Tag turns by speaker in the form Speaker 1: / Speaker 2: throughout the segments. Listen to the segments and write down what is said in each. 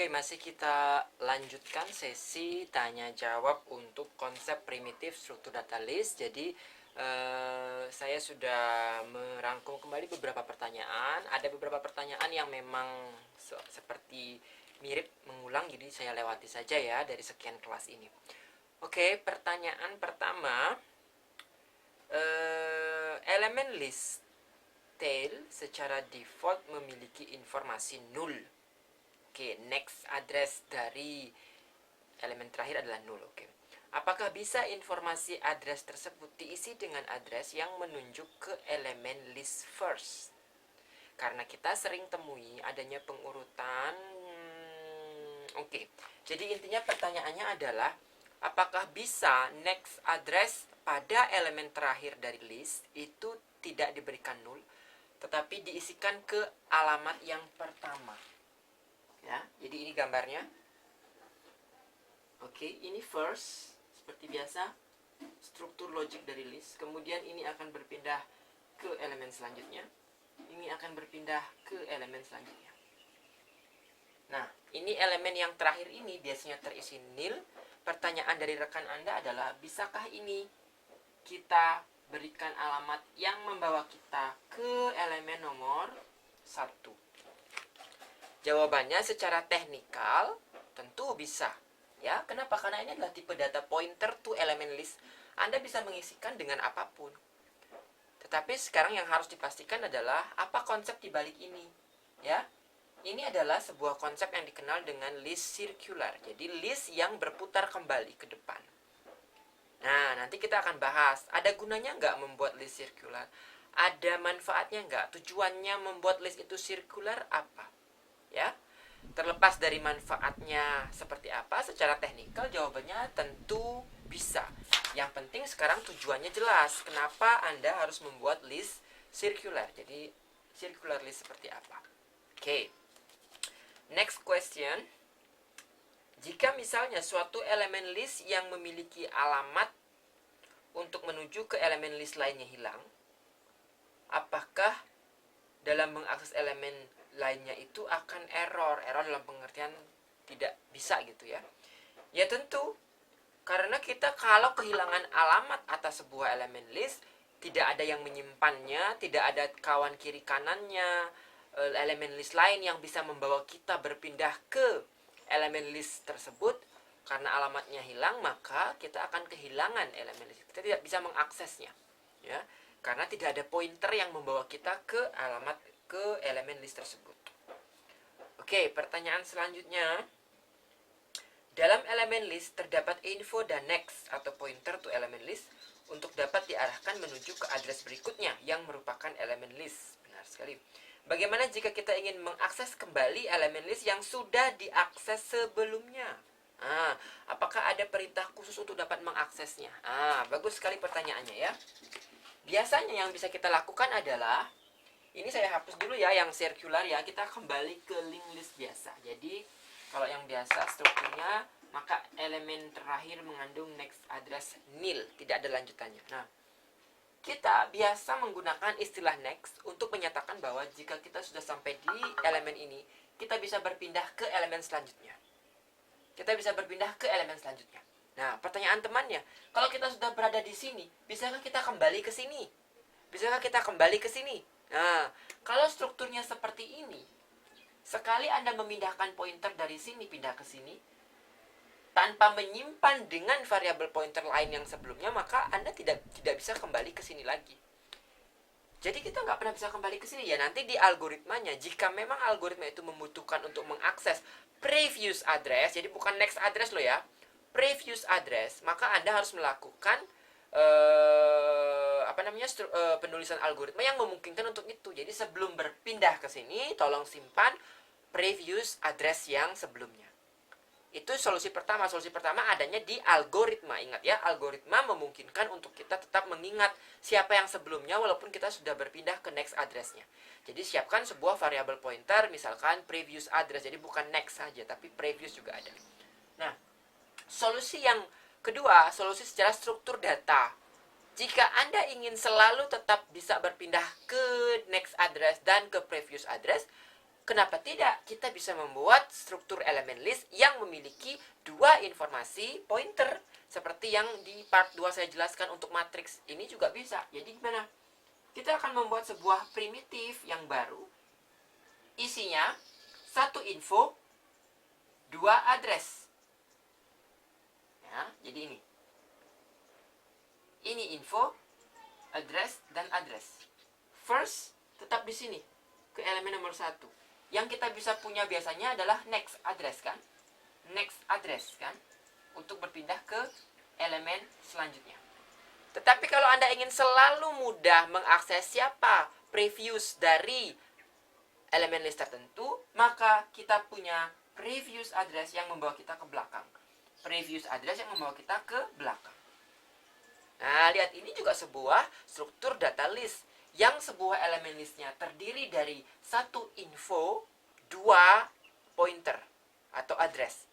Speaker 1: Oke, masih kita lanjutkan sesi tanya jawab untuk konsep primitif struktur data list. Jadi saya sudah merangkum kembali beberapa pertanyaan. Ada beberapa pertanyaan yang memang seperti mirip mengulang, jadi saya lewati saja ya dari sekian kelas ini. Oke, pertanyaan pertama, elemen list tail secara default memiliki informasi null. Oke, next address dari elemen terakhir adalah null. Oke. Apakah bisa informasi address tersebut diisi dengan address yang menunjuk ke elemen list first? Karena kita sering temui adanya pengurutan. Oke. Jadi intinya pertanyaannya adalah apakah bisa next address pada elemen terakhir dari list itu tidak diberikan null, tetapi diisikan ke alamat yang pertama. Ya, jadi ini gambarnya. Oke, ini first seperti biasa struktur logik dari list. Kemudian ini akan berpindah ke elemen selanjutnya. Ini akan berpindah ke elemen selanjutnya. Nah, ini elemen yang terakhir ini biasanya terisi nil. Pertanyaan dari rekan Anda adalah, bisakah ini kita berikan alamat yang membawa kita ke elemen nomor 1? Jawabannya secara teknikal tentu bisa. Ya, kenapa? Karena ini adalah tipe data pointer to elemen list. Anda bisa mengisikan dengan apapun. Tetapi sekarang yang harus dipastikan adalah apa konsep di balik ini. Ya, ini adalah sebuah konsep yang dikenal dengan list circular. Jadi list yang berputar kembali ke depan. Nah, nanti kita akan bahas, ada gunanya nggak membuat list circular? Ada manfaatnya nggak? Tujuannya membuat list itu circular apa? Ya, terlepas dari manfaatnya seperti apa, secara teknikal jawabannya tentu bisa. Yang penting sekarang tujuannya jelas. Kenapa Anda harus membuat list circular? Jadi circular list seperti apa? Oke. Next question. Jika misalnya suatu elemen list yang memiliki alamat untuk menuju ke elemen list lainnya hilang, apakah dalam mengakses elemen lainnya itu akan error dalam pengertian tidak bisa gitu ya. Ya tentu, karena kita kalau kehilangan alamat atas sebuah elemen list, tidak ada yang menyimpannya, tidak ada kawan kiri kanannya, elemen list lain yang bisa membawa kita berpindah ke elemen list tersebut. Karena alamatnya hilang, maka kita akan kehilangan elemen list. Kita tidak bisa mengaksesnya, ya, karena tidak ada pointer yang membawa kita ke alamat ke elemen list tersebut. Oke, pertanyaan selanjutnya. Dalam elemen list terdapat info dan next atau pointer to elemen list untuk dapat diarahkan menuju ke address berikutnya yang merupakan elemen list. Benar sekali. Bagaimana jika kita ingin mengakses kembali elemen list yang sudah diakses sebelumnya? Apakah ada perintah khusus untuk dapat mengaksesnya? Bagus sekali pertanyaannya ya. Biasanya yang bisa kita lakukan adalah, ini saya hapus dulu ya yang circular ya, kita kembali ke link list biasa. Jadi kalau yang biasa strukturnya, maka elemen terakhir mengandung next address nil, tidak ada lanjutannya. Nah, kita biasa menggunakan istilah next untuk menyatakan bahwa jika kita sudah sampai di elemen ini, kita bisa berpindah ke elemen selanjutnya. Kita bisa berpindah ke elemen selanjutnya. Nah, pertanyaan temannya, kalau kita sudah berada di sini, bisakah kita kembali ke sini? Bisakah kita kembali ke sini? Nah, kalau strukturnya seperti ini, sekali Anda memindahkan pointer dari sini pindah ke sini, tanpa menyimpan dengan variabel pointer lain yang sebelumnya, maka Anda tidak bisa kembali ke sini lagi. Jadi kita nggak pernah bisa kembali ke sini ya. Nanti di algoritmanya, jika memang algoritma itu membutuhkan untuk mengakses previous address, jadi bukan next address loh ya, previous address, maka Anda harus melakukan penulisan algoritma yang memungkinkan untuk itu. Jadi sebelum berpindah ke sini, tolong simpan previous address yang sebelumnya. Itu solusi pertama. Solusi pertama adanya di algoritma. Ingat ya, algoritma memungkinkan untuk kita tetap mengingat siapa yang sebelumnya walaupun kita sudah berpindah ke next address-nya. Jadi siapkan sebuah variabel pointer, misalkan previous address. Jadi bukan next saja, tapi previous juga ada. Nah, solusi yang kedua, solusi secara struktur data. Jika Anda ingin selalu tetap bisa berpindah ke next address dan ke previous address, Kenapa tidak? Kita bisa membuat struktur elemen list yang memiliki dua informasi pointer. Seperti yang di part 2 saya jelaskan untuk matriks. Ini juga bisa. Jadi gimana? Kita akan membuat sebuah primitif yang baru. Isinya satu info, dua address. Ya, jadi ini. Ini info, address, dan address. First, tetap di sini. Ke elemen nomor 1. Yang kita bisa punya biasanya adalah next address kan? Next address kan? Untuk berpindah ke elemen selanjutnya. Tetapi kalau Anda ingin selalu mudah mengakses siapa previous dari elemen list tertentu, maka kita punya previous address yang membawa kita ke belakang. Previous address yang membawa kita ke belakang. Nah, lihat ini juga sebuah struktur data list yang sebuah elemen listnya terdiri dari satu info, dua pointer atau address.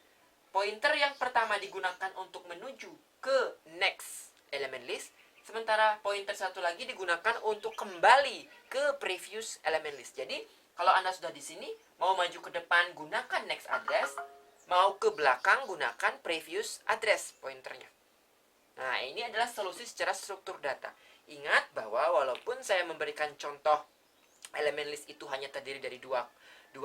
Speaker 1: Pointer yang pertama digunakan untuk menuju ke next elemen list, sementara pointer satu lagi digunakan untuk kembali ke previous elemen list. Jadi, kalau Anda sudah di sini, mau maju ke depan gunakan next address, mau ke belakang gunakan previous address pointernya. Nah, ini adalah solusi secara struktur data. Ingat bahwa walaupun saya memberikan contoh elemen list itu hanya terdiri dari dua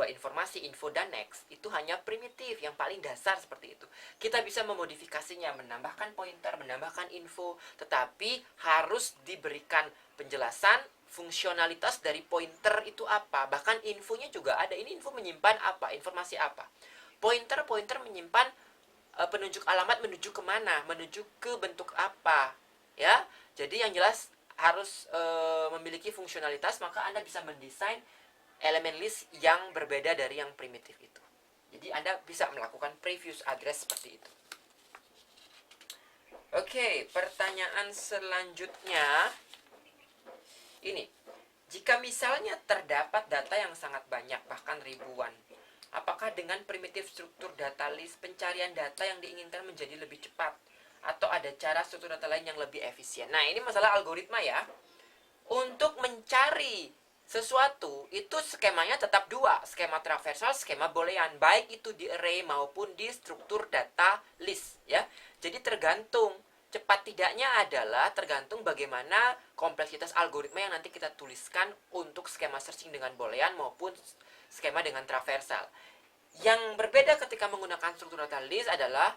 Speaker 1: informasi, info dan next, itu hanya primitif yang paling dasar seperti itu. Kita bisa memodifikasinya, menambahkan pointer, menambahkan info, tetapi harus diberikan penjelasan fungsionalitas dari pointer itu apa. Bahkan infonya juga ada. Ini info menyimpan apa, informasi apa. Pointer menyimpan penunjuk alamat menuju kemana, menuju ke bentuk apa, ya. Jadi yang jelas harus memiliki fungsionalitas, maka Anda bisa mendesain elemen list yang berbeda dari yang primitif itu. Jadi Anda bisa melakukan previous address seperti itu. Oke, pertanyaan selanjutnya ini. Jika misalnya terdapat data yang sangat banyak, bahkan ribuan, apakah dengan primitif struktur data list pencarian data yang diinginkan menjadi lebih cepat? Atau ada cara struktur data lain yang lebih efisien? Nah, ini masalah algoritma ya. Untuk mencari sesuatu, itu skemanya tetap dua. Skema traversal, skema boolean. Baik itu di array maupun di struktur data list. Ya. Jadi tergantung. Cepat tidaknya adalah tergantung bagaimana kompleksitas algoritma yang nanti kita tuliskan untuk skema searching dengan boolean maupun skema dengan traversal. Yang berbeda ketika menggunakan struktur data list adalah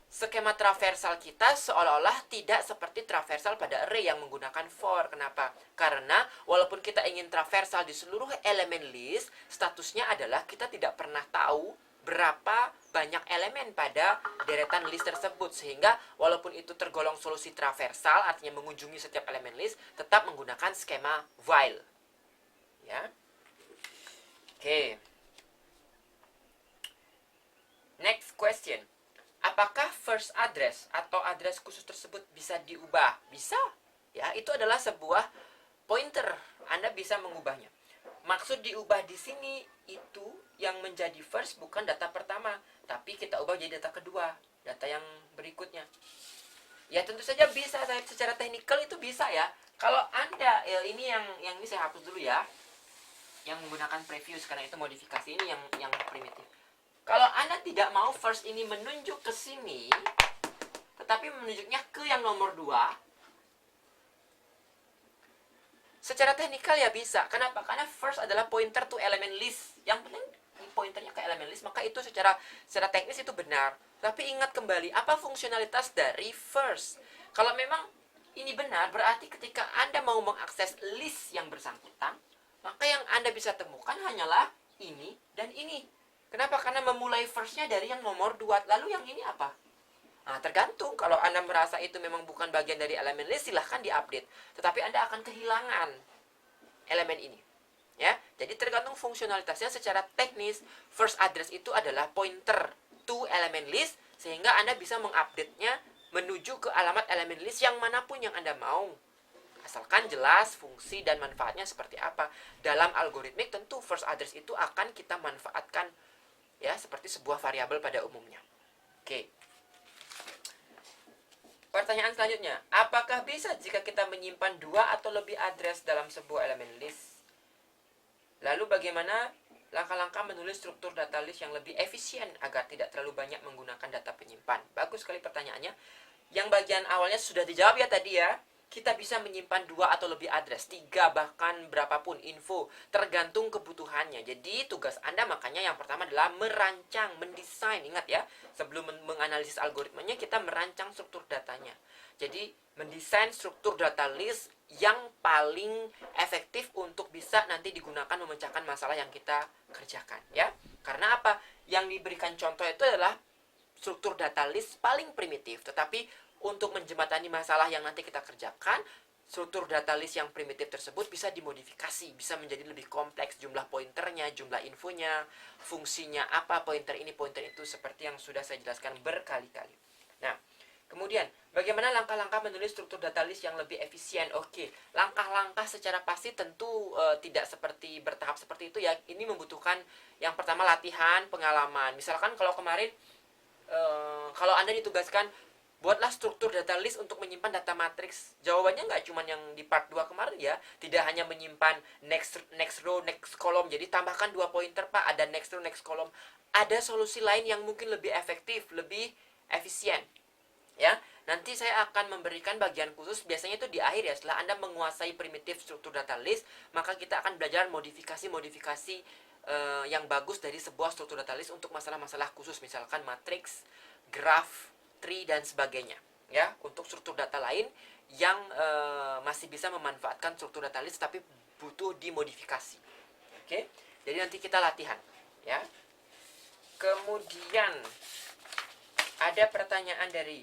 Speaker 1: skema traversal kita seolah-olah tidak seperti traversal pada array yang menggunakan for. Kenapa? Karena walaupun kita ingin traversal di seluruh elemen list, statusnya adalah kita tidak pernah tahu berapa banyak elemen pada deretan list tersebut. Sehingga walaupun itu tergolong solusi traversal, artinya mengunjungi setiap elemen list, tetap menggunakan skema while. Ya. Oke. Next question. Apakah first address atau address khusus tersebut bisa diubah? Bisa. Ya, itu adalah sebuah pointer. Anda bisa mengubahnya. Maksud diubah di sini itu yang menjadi first bukan data pertama, tapi kita ubah jadi data kedua, data yang berikutnya. Ya, tentu saja bisa, secara teknikal itu bisa ya. Kalau Anda ini yang ini saya hapus dulu ya. Yang menggunakan previous karena itu modifikasi, ini yang primitif. Kalau Anda tidak mau first ini menunjuk ke sini, tetapi menunjuknya ke yang nomor 2, secara teknikal ya bisa. Kenapa? Karena first adalah pointer to element list. Yang penting pointernya ke element list, maka itu secara teknis itu benar. Tapi ingat kembali, apa fungsionalitas dari first? Kalau memang ini benar, berarti ketika Anda mau mengakses list yang bersangkutan, maka yang Anda bisa temukan hanyalah ini dan ini. Kenapa? Karena memulai first-nya dari yang nomor 2. Lalu yang ini apa? Nah, tergantung. Kalau Anda merasa itu memang bukan bagian dari elemen list, silahkan diupdate. Tetapi Anda akan kehilangan elemen ini. Ya, jadi tergantung fungsionalitasnya. Secara teknis, first address itu adalah pointer to element list, sehingga Anda bisa mengupdate-nya menuju ke alamat elemen list yang manapun yang Anda mau. Asalkan jelas fungsi dan manfaatnya seperti apa. Dalam algoritmik tentu first address itu akan kita manfaatkan ya seperti sebuah variabel pada umumnya. Oke. Pertanyaan selanjutnya, apakah bisa jika kita menyimpan 2 atau lebih address dalam sebuah elemen list? Lalu bagaimana langkah-langkah menulis struktur data list yang lebih efisien agar tidak terlalu banyak menggunakan data penyimpan. Bagus sekali pertanyaannya. Yang bagian awalnya sudah dijawab ya tadi ya. Kita bisa menyimpan 2 atau lebih address, 3 bahkan berapapun info, tergantung kebutuhannya. Jadi tugas Anda makanya yang pertama adalah merancang, mendesain. Ingat ya, sebelum menganalisis algoritmanya kita merancang struktur datanya. Jadi mendesain struktur data list yang paling efektif untuk bisa nanti digunakan memecahkan masalah yang kita kerjakan ya. Karena apa? Yang diberikan contoh itu adalah struktur data list paling primitif, tetapi untuk menjembatani masalah yang nanti kita kerjakan, struktur data list yang primitif tersebut bisa dimodifikasi, bisa menjadi lebih kompleks, jumlah pointernya, jumlah infonya, fungsinya apa, pointer ini, pointer itu, seperti yang sudah saya jelaskan berkali-kali. Nah, kemudian, bagaimana langkah-langkah menulis struktur data list yang lebih efisien? Oke, langkah-langkah secara pasti tentu tidak seperti bertahap seperti itu ya. Ini membutuhkan yang pertama latihan, pengalaman. Misalkan kalau kemarin, kalau Anda ditugaskan, buatlah struktur data list untuk menyimpan data matriks. Jawabannya nggak cuma yang di part 2 kemarin ya. Tidak hanya menyimpan next row, next column. Jadi tambahkan 2 pointer Pak, ada next row, next column. Ada solusi lain yang mungkin lebih efektif, lebih efisien. Ya, nanti saya akan memberikan bagian khusus, biasanya itu di akhir ya. Setelah Anda menguasai primitif struktur data list, maka kita akan belajar modifikasi yang bagus dari sebuah struktur data list untuk masalah-masalah khusus, misalkan matriks, graph, tree, dan sebagainya ya. Untuk struktur data lain yang masih bisa memanfaatkan struktur data list tapi butuh dimodifikasi. Oke, jadi nanti kita latihan ya. Kemudian ada pertanyaan dari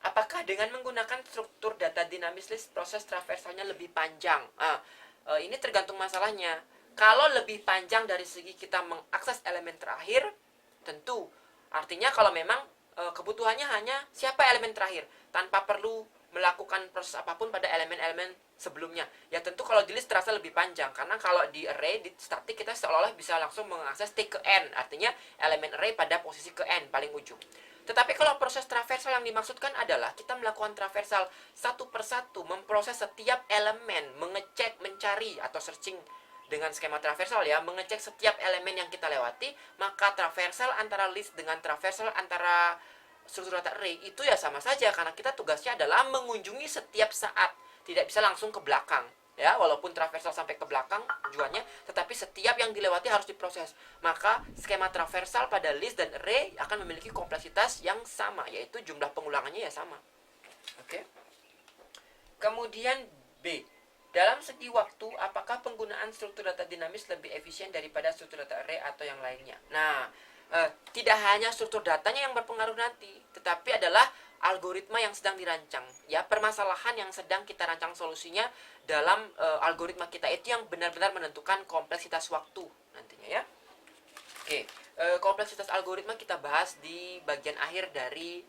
Speaker 1: apakah dengan menggunakan struktur data dinamis list proses traversalnya lebih panjang? Ini tergantung masalahnya. Kalau lebih panjang dari segi kita mengakses elemen terakhir, tentu artinya kalau memang kebutuhannya hanya siapa elemen terakhir tanpa perlu melakukan proses apapun pada elemen-elemen sebelumnya, ya tentu kalau di list terasa lebih panjang. Karena kalau di array, di static, kita seolah-olah bisa langsung mengakses T ke N, artinya elemen array pada posisi ke N paling ujung. Tetapi kalau proses traversal yang dimaksudkan adalah kita melakukan traversal satu persatu, memproses setiap elemen, mengecek, mencari atau searching dengan skema traversal ya, mengecek setiap elemen yang kita lewati. Maka traversal antara list dengan traversal antara struktur data array itu ya sama saja, karena kita tugasnya adalah mengunjungi setiap saat, tidak bisa langsung ke belakang ya. Walaupun traversal sampai ke belakang tujuannya, tetapi setiap yang dilewati harus diproses. Maka skema traversal pada list dan array akan memiliki kompleksitas yang sama, yaitu jumlah pengulangannya ya sama. Oke. Kemudian B, dalam segi waktu, apakah penggunaan struktur data dinamis lebih efisien daripada struktur data array atau yang lainnya? Nah, tidak hanya struktur datanya yang berpengaruh nanti, tetapi adalah algoritma yang sedang dirancang ya. Permasalahan yang sedang kita rancang solusinya dalam algoritma kita itu yang benar-benar menentukan kompleksitas waktu nantinya ya. Oke, kompleksitas algoritma kita bahas di bagian akhir dari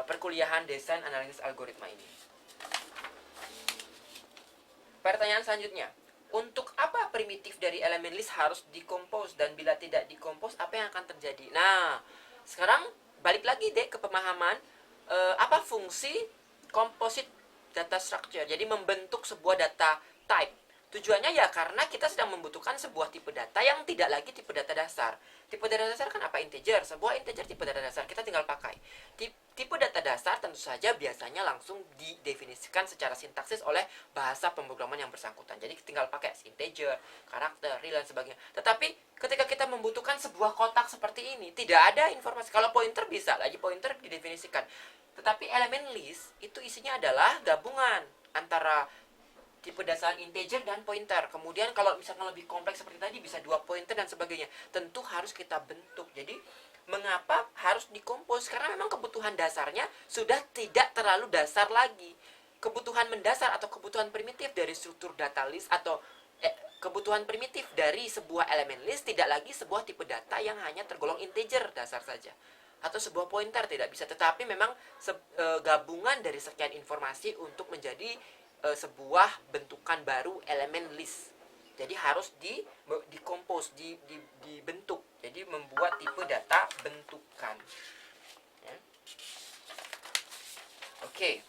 Speaker 1: perkuliahan desain analisis algoritma ini. Pertanyaan selanjutnya, untuk apa primitif dari elemen list harus dikompos, dan bila tidak dikompos apa yang akan terjadi? Nah, sekarang balik lagi deh ke pemahaman apa fungsi composite data structure. Jadi membentuk sebuah data type. Tujuannya ya karena kita sedang membutuhkan sebuah tipe data yang tidak lagi tipe data dasar. Tipe data dasar kan apa? Integer. Sebuah integer tipe data dasar, kita tinggal pakai. Tipe data dasar tentu saja biasanya langsung didefinisikan secara sintaksis oleh bahasa pemrograman yang bersangkutan. Jadi tinggal pakai integer, karakter, real, dan sebagainya. Tetapi ketika kita membutuhkan sebuah kotak seperti ini, tidak ada informasi. Kalau pointer bisa lagi pointer didefinisikan. Tetapi elemen list itu isinya adalah gabungan antara tipe dasar integer dan pointer. Kemudian kalau misalkan lebih kompleks seperti tadi bisa 2 pointer dan sebagainya. Tentu harus kita bentuk. Jadi mengapa harus dikompos? Karena memang kebutuhan dasarnya sudah tidak terlalu dasar lagi. Kebutuhan mendasar atau kebutuhan primitif dari struktur data list atau kebutuhan primitif dari sebuah elemen list tidak lagi sebuah tipe data yang hanya tergolong integer dasar saja, atau sebuah pointer, tidak bisa. Tetapi memang gabungan dari sekian informasi untuk menjadi sebuah bentukan baru elemen list. Jadi harus dikompos, dibentuk. Jadi membuat tipe data bentukan ya. Oke.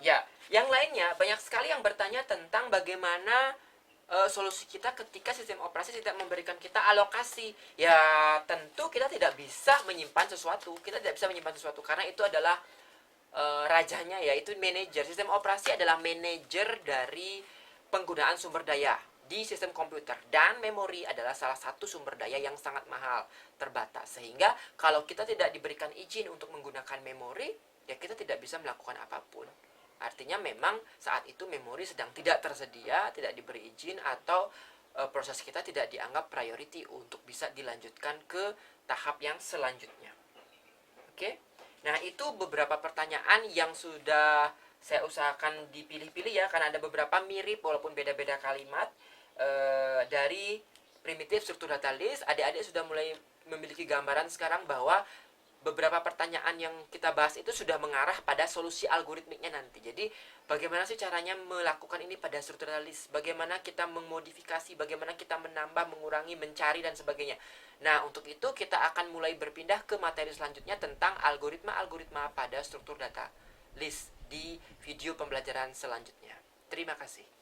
Speaker 1: Ya, Yang lainnya, banyak sekali yang bertanya tentang bagaimana solusi kita ketika sistem operasi tidak memberikan kita alokasi. Ya, tentu kita tidak bisa menyimpan sesuatu. Kita tidak bisa menyimpan sesuatu karena itu adalah rajanya, yaitu manajer. Sistem operasi adalah manajer dari penggunaan sumber daya di sistem komputer, dan memori adalah salah satu sumber daya yang sangat mahal, terbatas, sehingga kalau kita tidak diberikan izin untuk menggunakan memori, ya kita tidak bisa melakukan apapun. Artinya memang saat itu memori sedang tidak tersedia, tidak diberi izin, atau proses kita tidak dianggap priority untuk bisa dilanjutkan ke tahap yang selanjutnya. Oke. Nah, itu beberapa pertanyaan yang sudah saya usahakan dipilih-pilih ya, karena ada beberapa mirip walaupun beda-beda kalimat dari primitif struktur data list. Adik-adik sudah mulai memiliki gambaran sekarang bahwa beberapa pertanyaan yang kita bahas itu sudah mengarah pada solusi algoritmiknya nanti. Jadi, bagaimana sih caranya melakukan ini pada struktur data list? Bagaimana kita memodifikasi, bagaimana kita menambah, mengurangi, mencari, dan sebagainya. Nah, untuk itu kita akan mulai berpindah ke materi selanjutnya tentang algoritma-algoritma pada struktur data list di video pembelajaran selanjutnya. Terima kasih.